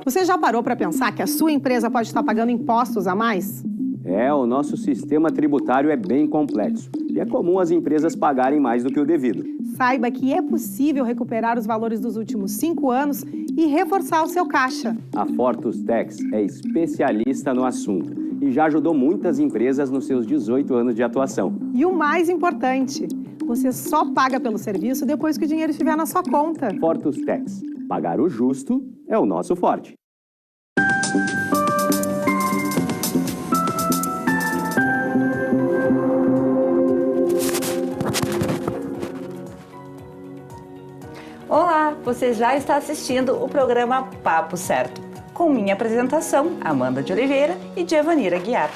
Você já parou para pensar que a sua empresa pode estar pagando impostos a mais? O nosso sistema tributário é bem complexo e é comum as empresas pagarem mais do que o devido. Saiba que é possível recuperar os valores dos últimos 5 anos e reforçar o seu caixa. A Fortus Tax é especialista no assunto e já ajudou muitas empresas nos seus 18 anos de atuação. E o mais importante, você só paga pelo serviço depois que o dinheiro estiver na sua conta. Fortus Tax. Pagar o justo é o nosso forte. Olá, você já está assistindo o programa Papo Certo, com minha apresentação, Amanda de Oliveira e de Evanira Guiar.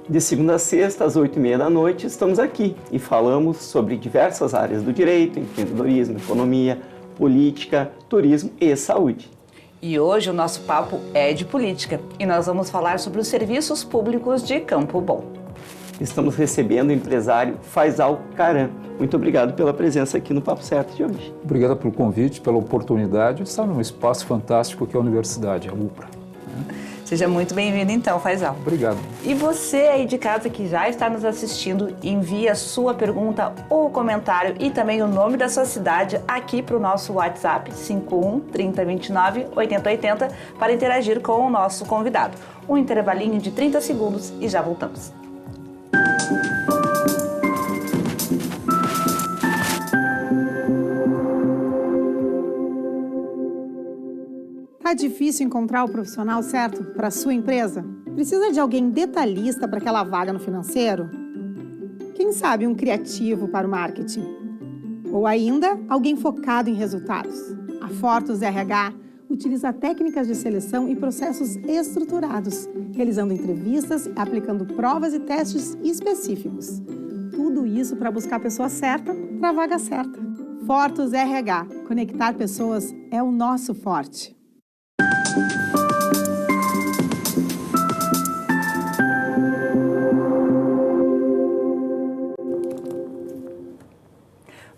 De segunda a sexta, às 8h30 da noite, estamos aqui e falamos sobre diversas áreas do direito, empreendedorismo, economia, política, turismo e saúde. E hoje o nosso papo é de política e nós vamos falar sobre os serviços públicos de Campo Bom. Estamos recebendo o empresário Faisal Karam. Muito obrigado pela presença aqui no Papo Certo de hoje. Obrigado pelo convite, pela oportunidade de estar num espaço fantástico que é a universidade, a UPRA. Seja muito bem-vindo então, Faisal. Obrigado. E você aí de casa que já está nos assistindo, envie a sua pergunta ou comentário e também o nome da sua cidade aqui para o nosso WhatsApp 51 3029 8080 para interagir com o nosso convidado. Um intervalinho de 30 segundos e já voltamos. Tá difícil encontrar o profissional certo para a sua empresa? Precisa de alguém detalhista para aquela vaga no financeiro? Quem sabe um criativo para o marketing? Ou ainda, alguém focado em resultados? A Fortus RH utiliza técnicas de seleção e processos estruturados, realizando entrevistas, aplicando provas e testes específicos. Tudo isso para buscar a pessoa certa para a vaga certa. Fortus RH. Conectar pessoas é o nosso forte.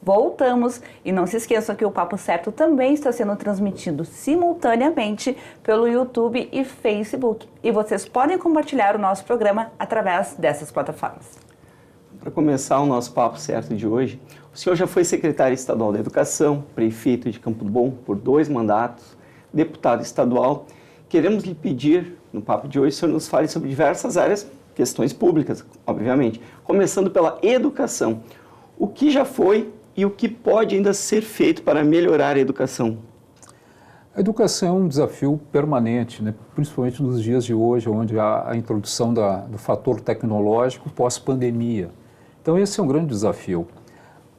Voltamos e não se esqueçam que o Papo Certo também está sendo transmitido simultaneamente pelo YouTube e Facebook. E vocês podem compartilhar o nosso programa através dessas plataformas. Para começar o nosso Papo Certo de hoje, o senhor já foi secretário estadual da Educação, prefeito de Campo Bom por 2 mandatos, deputado estadual. Queremos lhe pedir, no papo de hoje, o senhor nos fale sobre diversas áreas, questões públicas, obviamente, começando pela educação. O que já foi e o que pode ainda ser feito para melhorar a educação? A educação é um desafio permanente, né? Principalmente nos dias de hoje, onde há a introdução do fator tecnológico pós-pandemia. Então, esse é um grande desafio.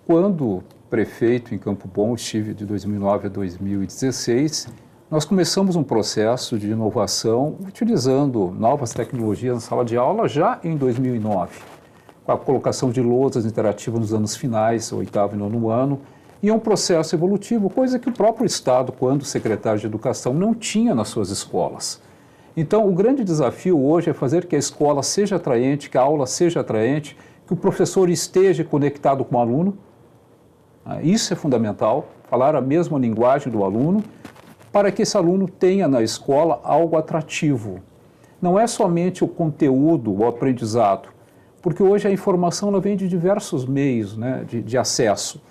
Quando prefeito em Campo Bom, estive de 2009 a 2016, nós começamos um processo de inovação utilizando novas tecnologias na sala de aula já em 2009, com a colocação de lousas interativas nos anos finais, 8º e 9º ano, e é um processo evolutivo, coisa que o próprio Estado, quando secretário de Educação, não tinha nas suas escolas. Então, o grande desafio hoje é fazer que a escola seja atraente, que a aula seja atraente, que o professor esteja conectado com o aluno. Isso é fundamental, falar a mesma linguagem do aluno, para que esse aluno tenha na escola algo atrativo. Não é somente o conteúdo, o aprendizado, porque hoje a informação ela vem de diversos meios, né, de acesso.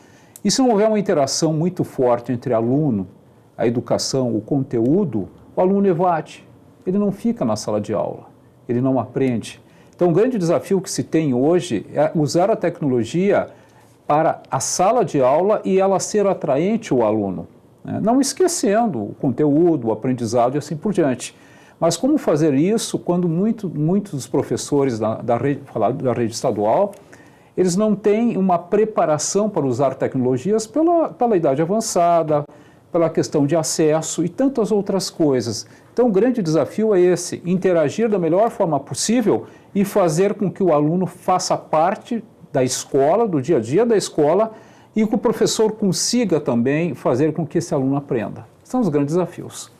E se não houver uma interação muito forte entre aluno, a educação, o conteúdo, o aluno evade, ele não fica na sala de aula, ele não aprende. Então, o grande desafio que se tem hoje é usar a tecnologia para a sala de aula e ela ser atraente ao aluno, né? Não esquecendo o conteúdo, o aprendizado e assim por diante. Mas como fazer isso quando muitos dos professores da rede estadual, eles não têm uma preparação para usar tecnologias pela idade avançada, pela questão de acesso e tantas outras coisas. Então o grande desafio é esse, interagir da melhor forma possível e fazer com que o aluno faça parte da escola, do dia a dia da escola, e que o professor consiga também fazer com que esse aluno aprenda. São os grandes desafios.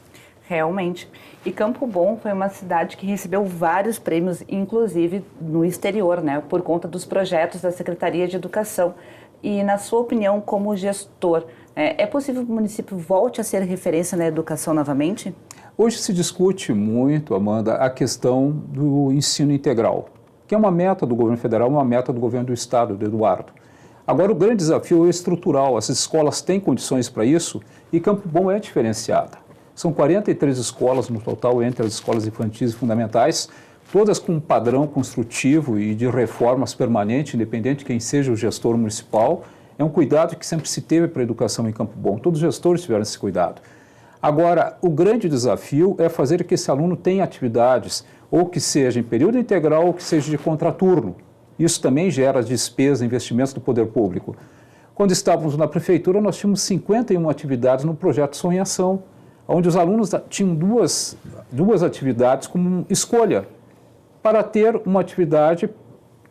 Realmente. E Campo Bom foi uma cidade que recebeu vários prêmios, inclusive no exterior, né, por conta dos projetos da Secretaria de Educação. E, na sua opinião, como gestor, é possível que o município volte a ser referência na educação novamente? Hoje se discute muito, Amanda, a questão do ensino integral, que é uma meta do governo federal, uma meta do governo do estado, do Eduardo. Agora, o grande desafio é estrutural. As escolas têm condições para isso e Campo Bom é diferenciada. São 43 escolas no total, entre as escolas infantis e fundamentais, todas com um padrão construtivo e de reformas permanente, independente de quem seja o gestor municipal. É um cuidado que sempre se teve para a educação em Campo Bom. Todos os gestores tiveram esse cuidado. Agora, o grande desafio é fazer que esse aluno tenha atividades, ou que seja em período integral, ou que seja de contraturno. Isso também gera despesa, investimentos do poder público. Quando estávamos na prefeitura, nós tínhamos 51 atividades no projeto Sonhação, onde os alunos tinham duas atividades como escolha, para ter uma atividade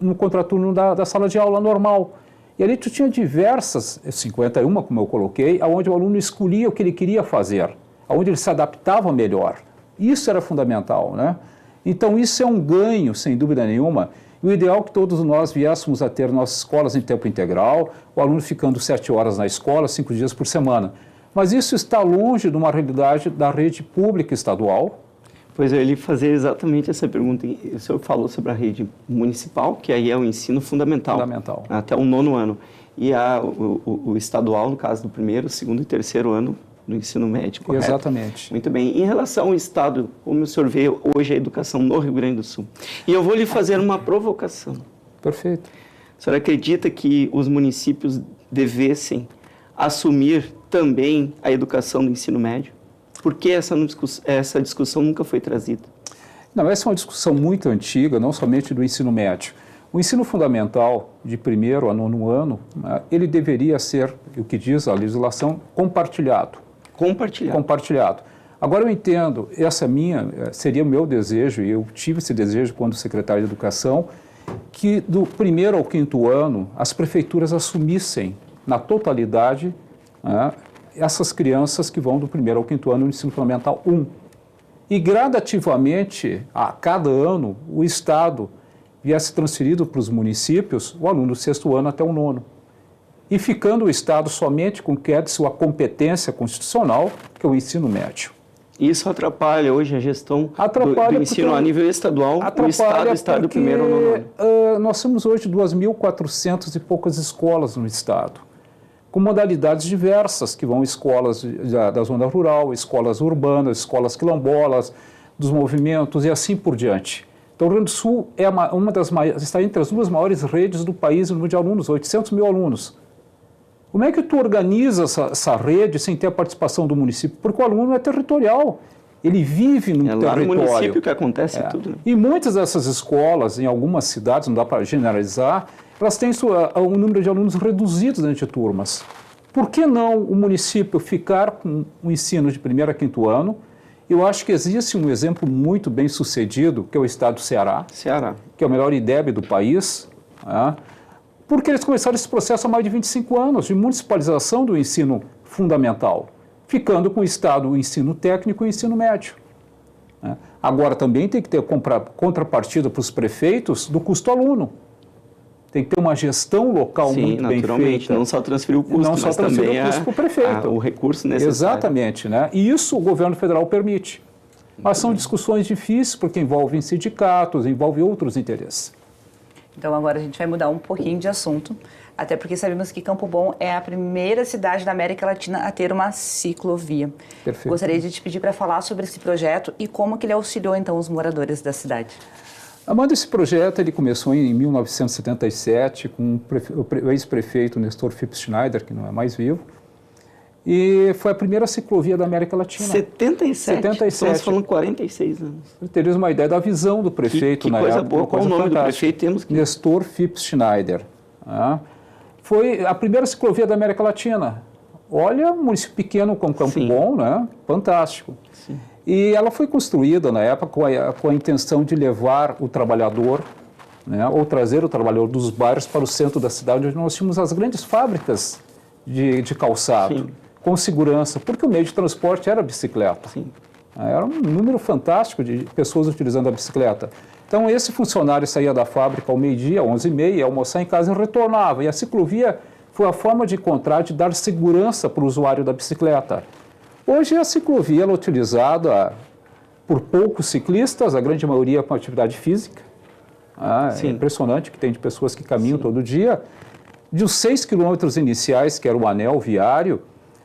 no contraturno da sala de aula normal. E ali tu tinha diversas, 51 como eu coloquei, onde o aluno escolhia o que ele queria fazer, onde ele se adaptava melhor. Isso era fundamental, né? Então isso é um ganho, sem dúvida nenhuma. O ideal é que todos nós viéssemos a ter nossas escolas em tempo integral, o aluno ficando 7 horas na escola, 5 dias por semana. Mas isso está longe de uma realidade da rede pública estadual. Pois eu ia fazer exatamente essa pergunta. O senhor falou sobre a rede municipal, que aí é o ensino fundamental. Até o 9º ano. E o estadual, no caso do 1º, 2º e 3º ano do ensino médio, correto? Exatamente. Muito bem. Em relação ao estado, como o senhor vê hoje a educação no Rio Grande do Sul? E eu vou lhe fazer uma provocação. Perfeito. O senhor acredita que os municípios devessem assumir também a educação do ensino médio? Por que essa discussão nunca foi trazida? Não, essa é uma discussão muito antiga, não somente do ensino médio. O ensino fundamental, de 1º a 9º ano, ele deveria ser, o que diz a legislação, compartilhado. Compartilhado. Agora eu entendo, seria o meu desejo, e eu tive esse desejo quando secretário de Educação, que do 1º ao 5º ano as prefeituras assumissem na totalidade essas crianças que vão do 1º ao 5º ano no ensino fundamental 1. E gradativamente, a cada ano, o Estado viesse transferido para os municípios o aluno do 6º ano até o 9º. E ficando o Estado somente com sua competência constitucional, que é o ensino médio. Isso atrapalha hoje a gestão do ensino a nível estadual, o Estado está do 1º ao 9º ano. Nós temos hoje 2.400 e poucas escolas no Estado, com modalidades diversas, que vão escolas da zona rural, escolas urbanas, escolas quilombolas, dos movimentos e assim por diante. Então, o Rio Grande do Sul é uma das maiores, está entre as 2 maiores redes do país no número de alunos, 800 mil alunos. Como é que tu organiza essa rede sem ter a participação do município? Porque o aluno é territorial, ele vive no território. É lá no município que acontece tudo. Né? E muitas dessas escolas, em algumas cidades, não dá para generalizar, elas têm um número de alunos reduzidos dentro de turmas. Por que não o município ficar com o ensino de 1º a 5º ano? Eu acho que existe um exemplo muito bem sucedido, que é o estado do Ceará, que é o melhor IDEB do país, porque eles começaram esse processo há mais de 25 anos de municipalização do ensino fundamental, ficando com o estado o ensino técnico e o ensino médio. Agora também tem que ter contrapartida para os prefeitos do custo aluno. Tem que ter uma gestão local muito bem feita. Não só transferir o custo, mas também para o prefeito. O recurso necessário. Exatamente, né? E isso o governo federal permite. Mas são discussões difíceis porque envolvem sindicatos, envolvem outros interesses. Então agora a gente vai mudar um pouquinho de assunto, até porque sabemos que Campo Bom é a primeira cidade da América Latina a ter uma ciclovia. Perfeito. Gostaria de te pedir para falar sobre esse projeto e como que ele auxiliou então os moradores da cidade. Amanda, esse projeto ele começou em 1977 com o ex-prefeito Nestor Phipps Schneider, que não é mais vivo, e foi a primeira ciclovia da América Latina. 77? Estamos falando 46 anos. Teria uma ideia da visão do prefeito na época. Boa. Qual o nome do prefeito? Nestor Phipps Schneider. Foi a primeira ciclovia da América Latina. Olha, um município pequeno como Campo Bom, né? Fantástico. Sim. E ela foi construída na época com a intenção de levar o trabalhador, né, ou trazer o trabalhador dos bairros para o centro da cidade, onde nós tínhamos as grandes fábricas de calçado, com segurança, porque o meio de transporte era a bicicleta. Era um número fantástico de pessoas utilizando a bicicleta. Então, esse funcionário saía da fábrica ao meio-dia, 11h30, ia almoçar em casa e retornava. E a ciclovia foi a forma de encontrar, de dar segurança para o usuário da bicicleta. Hoje a ciclovia é utilizada por poucos ciclistas, a grande maioria com atividade física. É impressionante que tem de pessoas que caminham todo dia. De os 6 quilômetros iniciais, que era o anel viário,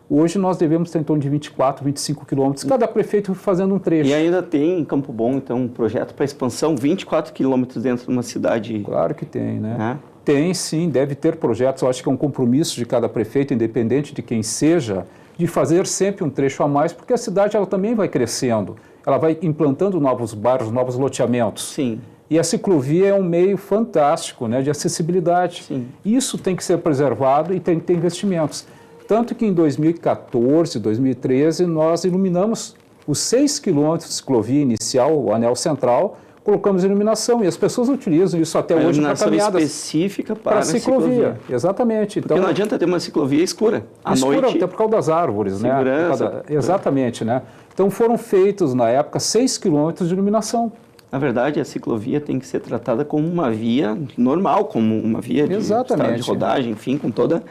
hoje nós devemos ter em torno de 24, 25 quilômetros, cada prefeito fazendo um trecho. E ainda tem em Campo Bom, então, um projeto para expansão, 24 quilômetros dentro de uma cidade. Claro que tem, né? Tem sim, deve ter projetos. Eu acho que é um compromisso de cada prefeito, independente de quem seja, de fazer sempre um trecho a mais, porque a cidade ela também vai crescendo. Ela vai implantando novos bairros, novos loteamentos. Sim. E a ciclovia é um meio fantástico, né, de acessibilidade. Sim. Isso tem que ser preservado e tem que ter investimentos. Tanto que em 2014, 2013, nós iluminamos os 6 quilômetros de ciclovia inicial, o anel central, colocamos iluminação e as pessoas utilizam isso até hoje para caminhadas específica para a ciclovia. Exatamente. Porque então, não adianta ter uma ciclovia escura à noite. Até por causa das árvores, segurança, né? Exatamente, né? Então foram feitos na época 6 quilômetros de iluminação. Na verdade, a ciclovia tem que ser tratada como uma via normal, como uma via de estrada de rodagem, enfim, com toda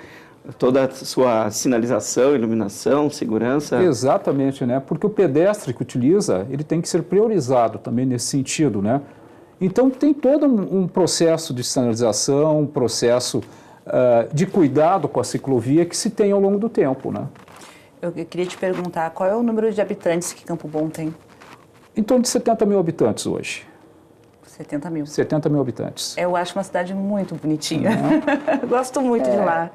a sua sinalização, iluminação, segurança. Exatamente, né? Porque o pedestre que utiliza, ele tem que ser priorizado também nesse sentido, né? Então tem todo um processo de sinalização, um processo de cuidado com a ciclovia que se tem ao longo do tempo, né? Eu queria te perguntar, qual é o número de habitantes que Campo Bom tem? Em torno de 70 mil habitantes hoje. 70 mil? 70 mil habitantes. Eu acho uma cidade muito bonitinha. Gosto muito de lá.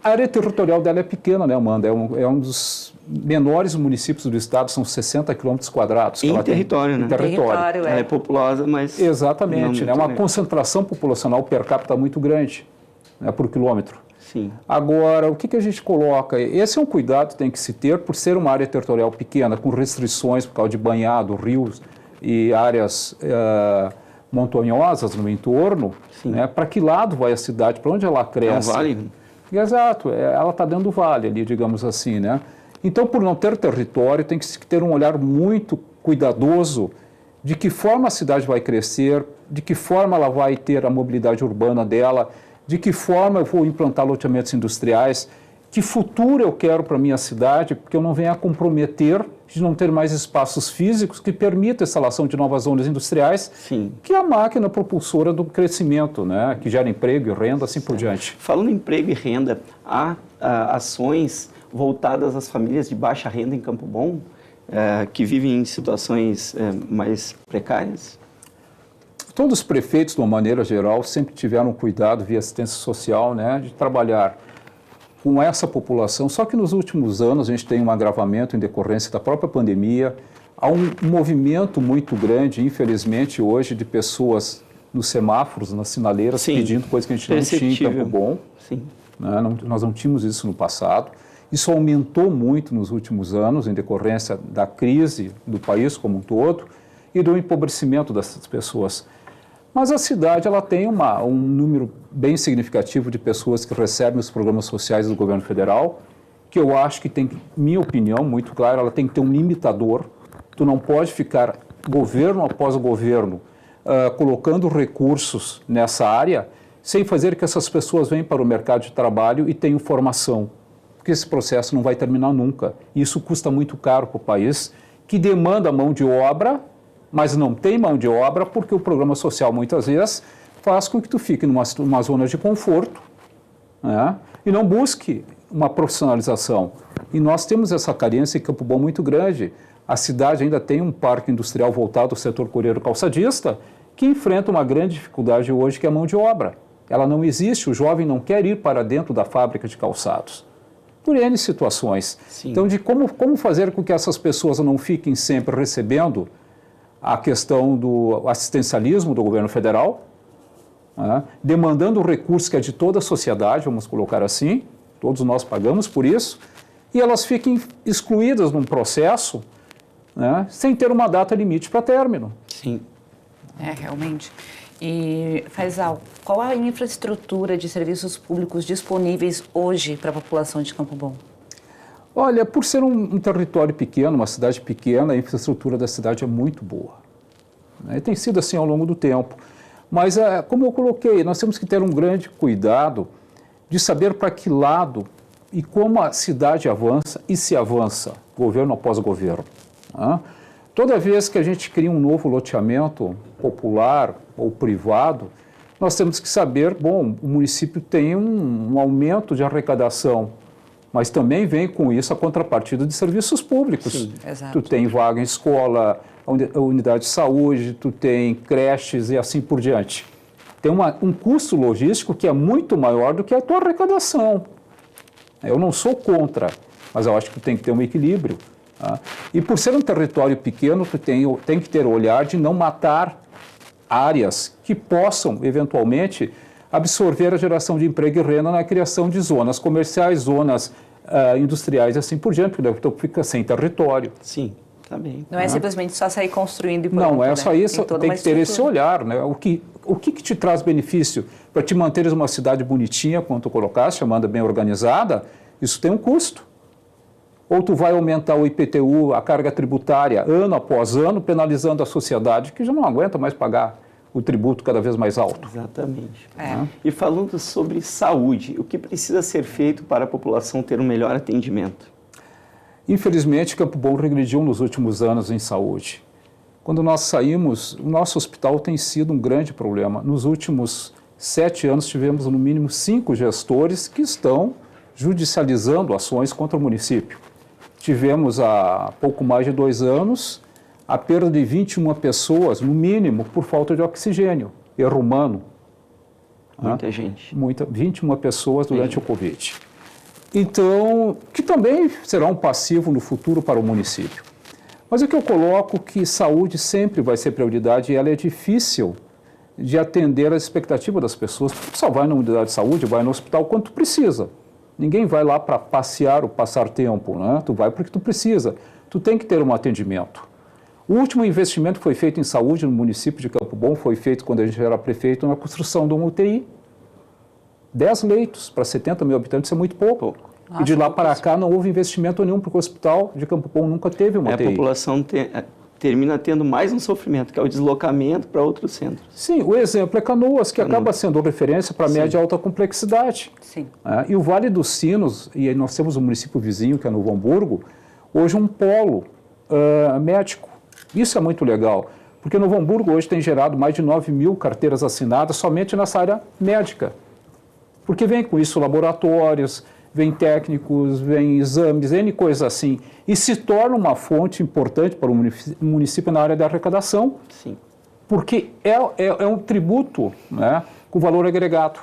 A área territorial dela é pequena, né, Amanda? É um dos menores municípios do estado, são 60 quilômetros quadrados. Em território, né? Em território. Ela é populosa, mas... Exatamente, né? Uma concentração populacional per capita muito grande, né, por quilômetro. Sim. Agora, o que a gente coloca? Esse é um cuidado que tem que se ter por ser uma área territorial pequena, com restrições por causa de banhado, rios e áreas montanhosas no entorno, né? Para que lado vai a cidade, para onde ela cresce? É um vale. Exato, ela está dentro do vale ali, digamos assim, né? Então, por não ter território, tem que se ter um olhar muito cuidadoso de que forma a cidade vai crescer, de que forma ela vai ter a mobilidade urbana dela, de que forma eu vou implantar loteamentos industriais, que futuro eu quero para a minha cidade, porque eu não venha a comprometer de não ter mais espaços físicos que permitam a instalação de novas zonas industriais, que é a máquina propulsora do crescimento, né? Que gera emprego e renda, assim por diante. Falando em emprego e renda, há ações voltadas às famílias de baixa renda em Campo Bom, que vivem em situações mais precárias? Todos os prefeitos, de uma maneira geral, sempre tiveram cuidado, via assistência social, né, de trabalhar com essa população. Só que nos últimos anos a gente tem um agravamento em decorrência da própria pandemia. Há um movimento muito grande, infelizmente, hoje, de pessoas nos semáforos, nas sinaleiras, pedindo coisas que a gente não tinha em Campo Bom. Né, nós não tínhamos isso no passado. Isso aumentou muito nos últimos anos, em decorrência da crise do país como um todo e do empobrecimento dessas pessoas. Mas a cidade ela tem um número bem significativo de pessoas que recebem os programas sociais do governo federal, que eu acho que tem, minha opinião, muito clara, ela tem que ter um limitador. Tu não pode ficar governo após governo colocando recursos nessa área sem fazer que essas pessoas venham para o mercado de trabalho e tenham formação, porque esse processo não vai terminar nunca. Isso custa muito caro para o país, que demanda mão de obra, mas não tem mão de obra porque o programa social, muitas vezes, faz com que tu fique numa zona de conforto, né? E não busque uma profissionalização. E nós temos essa carência em Campo Bom muito grande. A cidade ainda tem um parque industrial voltado ao setor coreiro calçadista que enfrenta uma grande dificuldade hoje, que é a mão de obra. Ela não existe, o jovem não quer ir para dentro da fábrica de calçados. Por N situações. Então, de como fazer com que essas pessoas não fiquem sempre recebendo a questão do assistencialismo do governo federal, né, demandando o recurso que é de toda a sociedade, vamos colocar assim, todos nós pagamos por isso, e elas fiquem excluídas num processo, né, sem ter uma data limite para término. Sim. Realmente. E, Faisal, qual a infraestrutura de serviços públicos disponíveis hoje para a população de Campo Bom? Olha, por ser um território pequeno, uma cidade pequena, a infraestrutura da cidade é muito boa. Né? Tem sido assim ao longo do tempo. Mas, como eu coloquei, nós temos que ter um grande cuidado de saber para que lado e como a cidade avança e se avança, governo após governo. Né? Toda vez que a gente cria um novo loteamento popular ou privado, nós temos que saber, bom, o município tem um aumento de arrecadação, mas também vem com isso a contrapartida de serviços públicos. Sim, exato. Tu tem vaga em escola, a unidade de saúde, tu tem creches e assim por diante. Tem um custo logístico que é muito maior do que a tua arrecadação. Eu não sou contra, mas eu acho que tu tem que ter um equilíbrio. Tá? E por ser um território pequeno, tu tem que ter o olhar de não matar áreas que possam, eventualmente, absorver a geração de emprego e renda na criação de zonas comerciais, zonas industriais e assim por diante, porque tu fica sem território. Sim, tá bem. Não é simplesmente só sair construindo e pronto. Não é só isso, tem que ter esse olhar. Né? O que te traz benefício para te manteres uma cidade bonitinha, como tu colocaste, chamada bem organizada, isso tem um custo. Ou tu vai aumentar o IPTU, a carga tributária, ano após ano, penalizando a sociedade, que já não aguenta mais pagar o tributo cada vez mais alto. Exatamente. E falando sobre saúde, o que precisa ser feito para a população ter um melhor atendimento? Infelizmente, Campo Bom regrediu nos últimos anos em saúde. Quando nós saímos, o nosso hospital tem sido um grande problema. Nos últimos 7 anos, tivemos no mínimo 5 gestores que estão judicializando ações contra o município. Tivemos há pouco mais de 2 anos a perda de 21 pessoas, no mínimo, por falta de oxigênio, erro humano. Muita gente. 21 pessoas durante o Covid. Então, que também será um passivo no futuro para o município. Mas o que eu coloco é que saúde sempre vai ser prioridade e ela é difícil de atender às expectativas das pessoas. Tu só vai na unidade de saúde, vai no hospital quando tu precisa. Ninguém vai lá para passear ou passar tempo, né? Tu vai porque tu precisa. Tu tem que ter um atendimento. O último investimento que foi feito em saúde no município de Campo Bom foi feito quando a gente era prefeito na construção de uma UTI. 10 leitos para 70 mil habitantes é muito pouco. Nossa, e de lá para cá não houve investimento nenhum, porque o hospital de Campo Bom nunca teve uma UTI. A população termina tendo mais um sofrimento, que é o deslocamento para outros centros. Sim, o exemplo é Canoas, que acaba sendo referência para média e alta complexidade. Sim. E o Vale dos Sinos, e aí nós temos um município vizinho, que é Novo Hamburgo, hoje um polo médico. Isso é muito legal, porque Novo Hamburgo hoje tem gerado mais de 9 mil carteiras assinadas somente nessa área médica. Porque vem com isso laboratórios, vem técnicos, vem exames, N coisas assim. E se torna uma fonte importante para o município na área da arrecadação. Sim. Porque é um tributo, né, com valor agregado.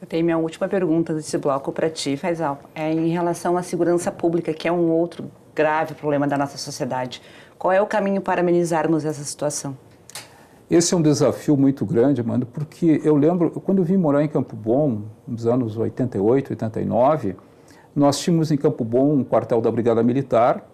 Eu tenho minha última pergunta desse bloco para ti, Faisal. É em relação à segurança pública, que é um outro grave problema da nossa sociedade. Qual é o caminho para amenizarmos essa situação? Esse é um desafio muito grande, mano, porque eu lembro, quando eu vim morar em Campo Bom, nos anos 88, 89, nós tínhamos em Campo Bom um quartel da Brigada Militar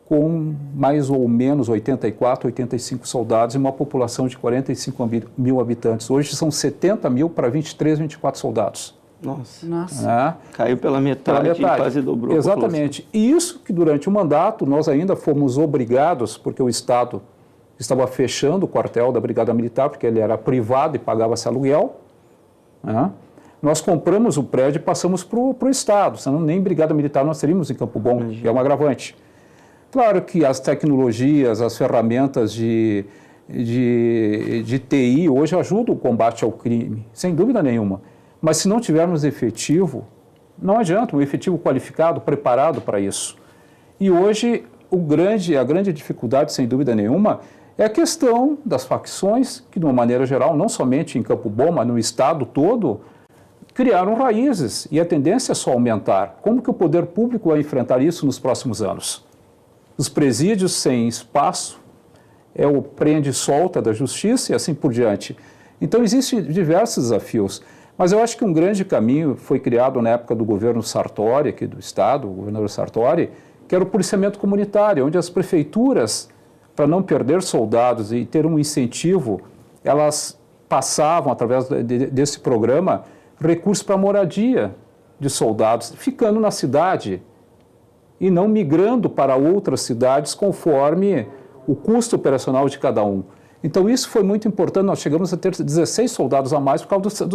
com mais ou menos 84, 85 soldados e uma população de 45 mil habitantes. Hoje são 70 mil para 23, 24 soldados. Nossa. Caiu pela metade, e quase dobrou. Exatamente. E isso que durante o mandato nós ainda fomos obrigados, porque o Estado estava fechando o quartel da Brigada Militar, porque ele era privado e pagava-se aluguel. Nós compramos o prédio e passamos para o Estado, senão nem Brigada Militar nós teríamos em Campo Bom, que é um agravante. Claro que as tecnologias, as ferramentas de TI hoje ajudam o combate ao crime, sem dúvida nenhuma. Mas se não tivermos efetivo, não adianta, um efetivo qualificado, preparado para isso. E hoje a grande dificuldade, sem dúvida nenhuma, é a questão das facções, que de uma maneira geral, não somente em Campo Bom, mas no estado todo, criaram raízes e a tendência é só aumentar. Como que o poder público vai enfrentar isso nos próximos anos? Os presídios sem espaço, é o prende e solta da justiça e assim por diante. Então existem diversos desafios. Mas eu acho que um grande caminho foi criado na época do governo Sartori, aqui do estado, o governador Sartori, que era o policiamento comunitário, onde as prefeituras, para não perder soldados e ter um incentivo, elas passavam, através desse programa, recursos para moradia de soldados, ficando na cidade e não migrando para outras cidades conforme o custo operacional de cada um. Então, isso foi muito importante. Nós chegamos a ter 16 soldados a mais por causa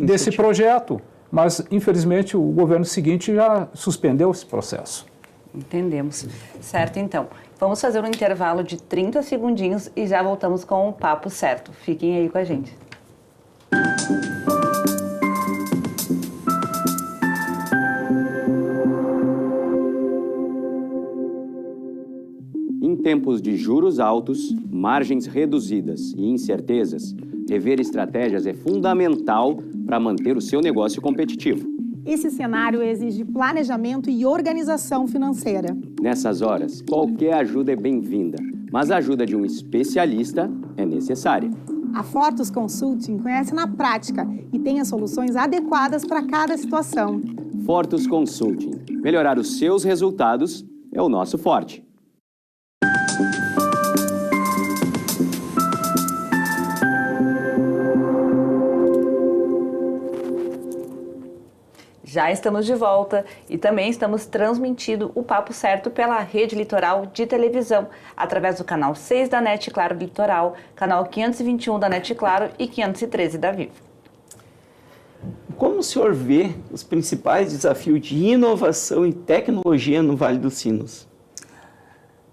desse projeto. Mas, infelizmente, o governo seguinte já suspendeu esse processo. Entendemos. Certo, então. Vamos fazer um intervalo de 30 segundinhos e já voltamos com o Papo Certo. Fiquem aí com a gente. Em tempos de juros altos, margens reduzidas e incertezas, rever estratégias é fundamental para manter o seu negócio competitivo. Esse cenário exige planejamento e organização financeira. Nessas horas, qualquer ajuda é bem-vinda, mas a ajuda de um especialista é necessária. A Fortus Consulting conhece na prática e tem as soluções adequadas para cada situação. Fortus Consulting. Melhorar os seus resultados é o nosso forte. Já estamos de volta e também estamos transmitindo o Papo Certo pela Rede Litoral de televisão, através do canal 6 da NET Claro Litoral, canal 521 da NET Claro e 513 da Vivo. Como o senhor vê os principais desafios de inovação e tecnologia no Vale dos Sinos?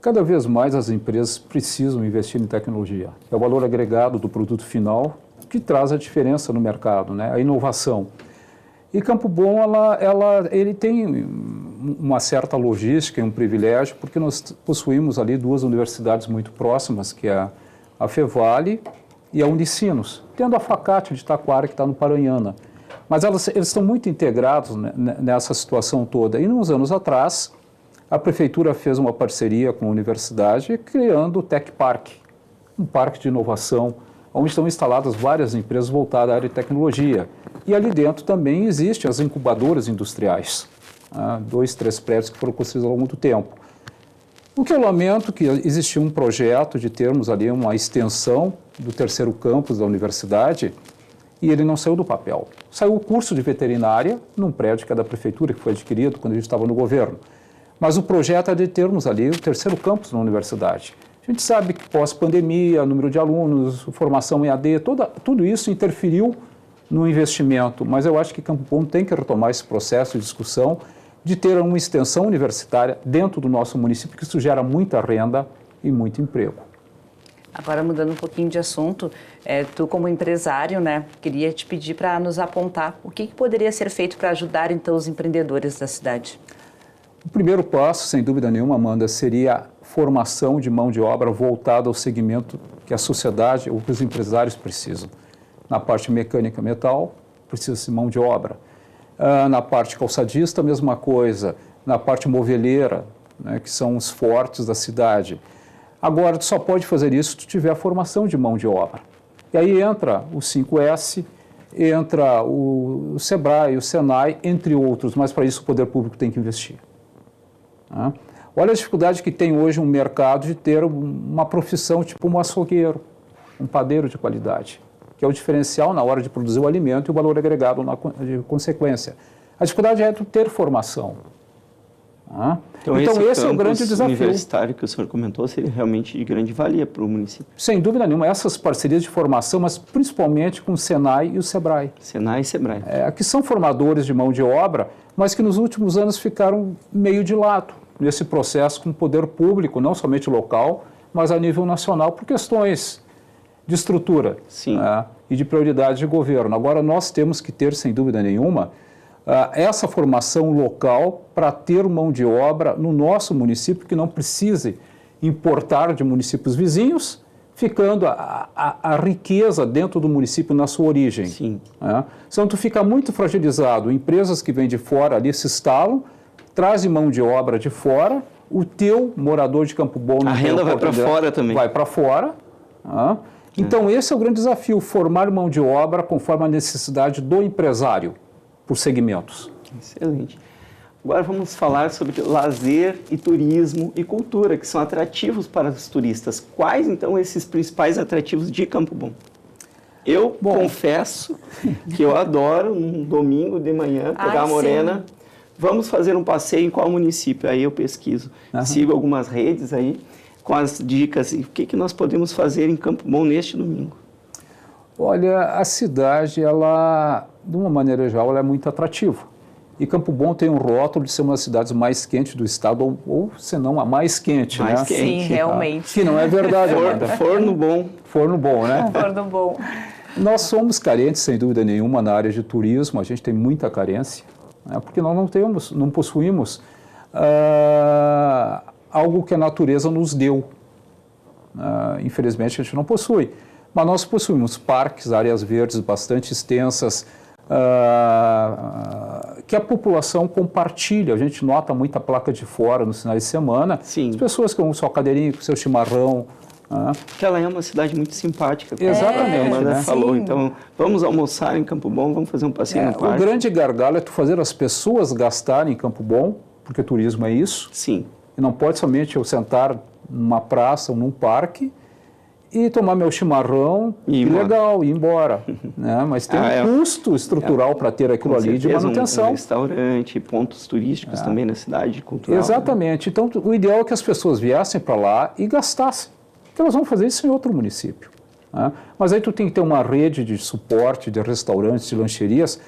Cada vez mais as empresas precisam investir em tecnologia. É o valor agregado do produto final que traz a diferença no mercado, né? A inovação. E Campo Bom, ele tem uma certa logística e um privilégio, porque nós possuímos ali duas universidades muito próximas, que é a Fevale e a Unicinos, tendo a Facate de Taquara, que está no Paranhana. Mas eles estão muito integrados nessa situação toda. E uns anos atrás, a Prefeitura fez uma parceria com a universidade, criando o Tech Park, um parque de inovação, onde estão instaladas várias empresas voltadas à área de tecnologia. E ali dentro também existem as incubadoras industriais, 2, 3 prédios que foram construídos ao longo do tempo. O que eu lamento é que existia um projeto de termos ali uma extensão do terceiro campus da universidade e ele não saiu do papel. Saiu o curso de veterinária num prédio que é da prefeitura, que foi adquirido quando a gente estava no governo. Mas o projeto é de termos ali o terceiro campus na universidade. A gente sabe que pós-pandemia, número de alunos, formação em AD, tudo isso interferiu no investimento, mas eu acho que Campo Bom tem que retomar esse processo de discussão de ter uma extensão universitária dentro do nosso município, porque isso gera muita renda e muito emprego. Agora, mudando um pouquinho de assunto, tu como empresário, né, queria te pedir para nos apontar o que poderia ser feito para ajudar, então, os empreendedores da cidade. O primeiro passo, sem dúvida nenhuma, Amanda, seria a formação de mão de obra voltada ao segmento que a sociedade ou que os empresários precisam. Na parte mecânica metal, precisa-se mão de obra. Na parte calçadista, a mesma coisa. Na parte moveleira, né, que são os fortes da cidade. Agora, tu só pode fazer isso se tu tiver a formação de mão de obra. E aí entra o 5S, entra o Sebrae, o Senai, entre outros, mas para isso o poder público tem que investir. Olha a dificuldade que tem hoje um mercado de ter uma profissão tipo um açougueiro, um padeiro de qualidade, que é o diferencial na hora de produzir o alimento e o valor agregado de consequência. A dificuldade é ter formação. Então esse é o grande desafio. O universitário que o senhor comentou seria realmente de grande valia para o município. Sem dúvida nenhuma, essas parcerias de formação, mas principalmente com o Senai e o Sebrae. Senai e Sebrae. Que são formadores de mão de obra, mas que nos últimos anos ficaram meio de lado nesse processo com o poder público, não somente local, mas a nível nacional, por questões de estrutura e de prioridade de governo. Agora, nós temos que ter, sem dúvida nenhuma, essa formação local para ter mão de obra no nosso município, que não precise importar de municípios vizinhos, ficando a riqueza dentro do município na sua origem. Sim. Senão tu fica muito fragilizado. Empresas que vêm de fora ali se instalam, trazem mão de obra de fora, o teu morador de Campo Bom... A renda vai para fora também. Vai para fora. Então, esse é o grande desafio, formar mão de obra conforme a necessidade do empresário, por segmentos. Excelente. Agora vamos falar sobre lazer e turismo e cultura, que são atrativos para os turistas. Quais, então, esses principais atrativos de Campo Bom? Eu confesso que eu adoro, um domingo de manhã, pegar a Morena. Sim. Vamos fazer um passeio em qual município? Aí eu pesquiso. Sigo algumas redes aí com as dicas. E o que nós podemos fazer em Campo Bom neste domingo? Olha, a cidade, ela, de uma maneira geral, ela é muito atrativa. E Campo Bom tem um rótulo de ser uma das cidades mais quentes do estado, ou se não, a mais quente, Mais né? quente. Sim, realmente. Que não é verdade, Amanda. Forno bom. Forno bom, né? Forno bom. Nós somos carentes, sem dúvida nenhuma, na área de turismo, a gente tem muita carência, né? Porque nós não possuímos algo que a natureza nos deu. Infelizmente, a gente não possui. Mas nós possuímos parques, áreas verdes bastante extensas, que a população compartilha. A gente nota muita placa de fora nos finais de semana. Sim. As pessoas com sua cadeirinha, com seu chimarrão. Que ela é uma cidade muito simpática. Exatamente, A Amanda né? falou. Sim. Então, vamos almoçar em Campo Bom, vamos fazer um passeio no O parque. grande gargalo é tu fazer as pessoas gastarem em Campo Bom, porque turismo é isso. Sim. E não pode somente eu sentar numa praça ou num parque e tomar meu chimarrão, E ir que embora. legal, e ir embora. Né? Mas tem um custo estrutural para ter aquilo Com ali de certeza, manutenção. Um restaurante, pontos turísticos também na cidade, cultural. Exatamente. Então, o ideal é que as pessoas viessem para lá e gastassem. Porque elas vão fazer isso em outro município. Né? Mas aí tu tem que ter uma rede de suporte, de restaurantes, de lancherias,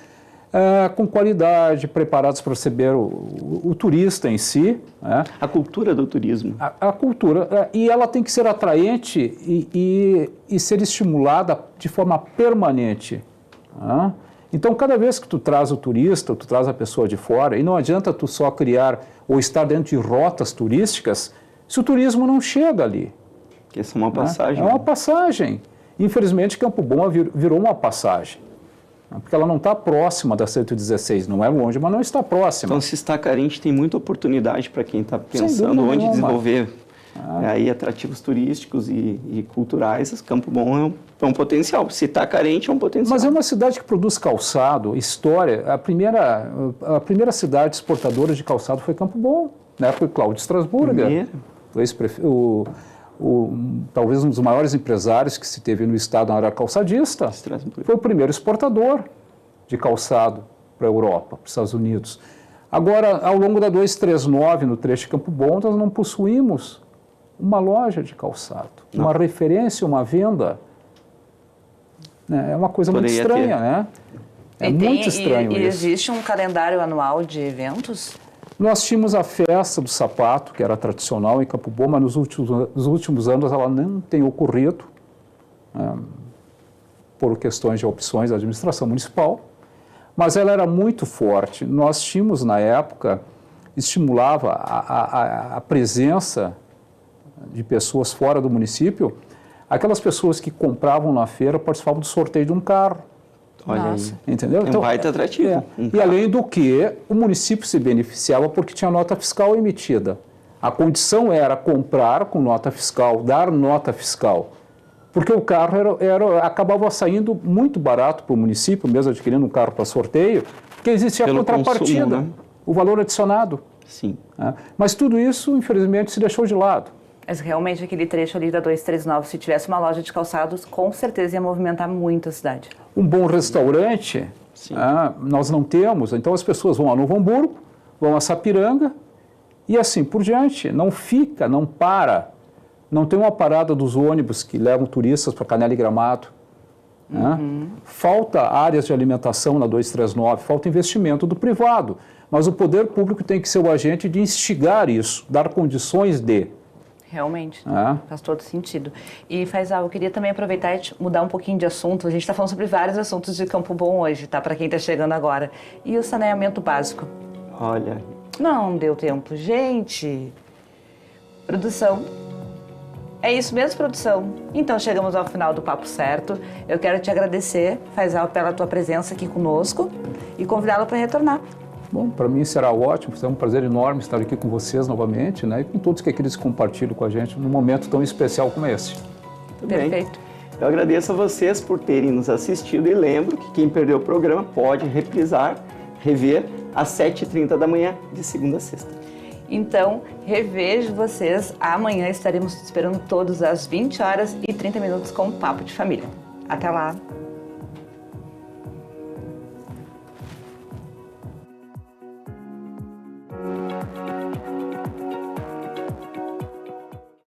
com qualidade, preparados para receber o turista em si. Né? A cultura do turismo. A cultura, e ela tem que ser atraente e ser estimulada de forma permanente. Né? Então, cada vez que tu traz o turista, tu traz a pessoa de fora, e não adianta tu só criar ou estar dentro de rotas turísticas se o turismo não chega ali. Que essa é uma passagem. É uma passagem. Infelizmente, Campo Bom virou uma passagem. Porque ela não está próxima da 116, não é longe, mas não está próxima. Então, se está carente, tem muita oportunidade para quem está pensando dúvida onde nenhuma. desenvolver aí atrativos turísticos e culturais. Campo Bom é um potencial. Se está carente, é um potencial. Mas é uma cidade que produz calçado, história. A primeira cidade exportadora de calçado foi Campo Bom, na época de Cláudio Strasburger. Talvez um dos maiores empresários que se teve no estado na área calçadista. Strasburger. Foi o primeiro exportador de calçado para a Europa, para os Estados Unidos. Agora, ao longo da 239, no trecho de Campo Bom, nós não possuímos uma loja de calçado, uma referência, uma venda. É uma coisa muito Poderia estranha, ter. né? É muito estranho e isso. existe um calendário anual de eventos? Nós tínhamos a festa do sapato, que era tradicional em Campo Bom, mas nos últimos anos ela não tem ocorrido, por questões de opções da administração municipal, mas ela era muito forte. Nós tínhamos, na época, estimulava a presença de pessoas fora do município, aquelas pessoas que compravam na feira participavam do sorteio de um carro. Olha Nossa. aí. Entendeu? É um baita atrativo. E além do que, o município se beneficiava porque tinha nota fiscal emitida. A condição era comprar com nota fiscal, dar nota fiscal. Porque o carro acabava saindo muito barato para o município, mesmo adquirindo um carro para sorteio, porque existia Pelo a contrapartida, consumo, né? o valor adicionado. Sim. Né? Mas tudo isso, infelizmente, se deixou de lado. Mas realmente aquele trecho ali da 239, se tivesse uma loja de calçados, com certeza ia movimentar muito a cidade. Um bom restaurante, nós não temos, então as pessoas vão a Novo Hamburgo, vão a Sapiranga e assim por diante. Não fica, não para. Não tem uma parada dos ônibus que levam turistas para Canela e Gramado. Falta áreas de alimentação na 239, falta investimento do privado. Mas o poder público tem que ser o agente de instigar isso, dar condições de. Realmente, faz todo sentido. E Faisal, eu queria também aproveitar e mudar um pouquinho de assunto. A gente está falando sobre vários assuntos de Campo Bom hoje, tá? Para quem está chegando agora. E o saneamento básico? Olha. Não deu tempo, gente. Produção. É isso mesmo, produção? Então chegamos ao final do Papo Certo. Eu quero te agradecer, Faisal, pela tua presença aqui conosco e convidá-la para retornar. Bom, para mim será ótimo, é um prazer enorme estar aqui com vocês novamente, né, e com todos que aqueles compartilham com a gente num momento tão especial como esse. Muito bem. Perfeito. Eu agradeço a vocês por terem nos assistido e lembro que quem perdeu o programa pode reprisar, rever às 7h30 da manhã, de segunda a sexta. Então, revejo vocês. Amanhã estaremos esperando todos às 20h30 com o Papo de Família. Até lá!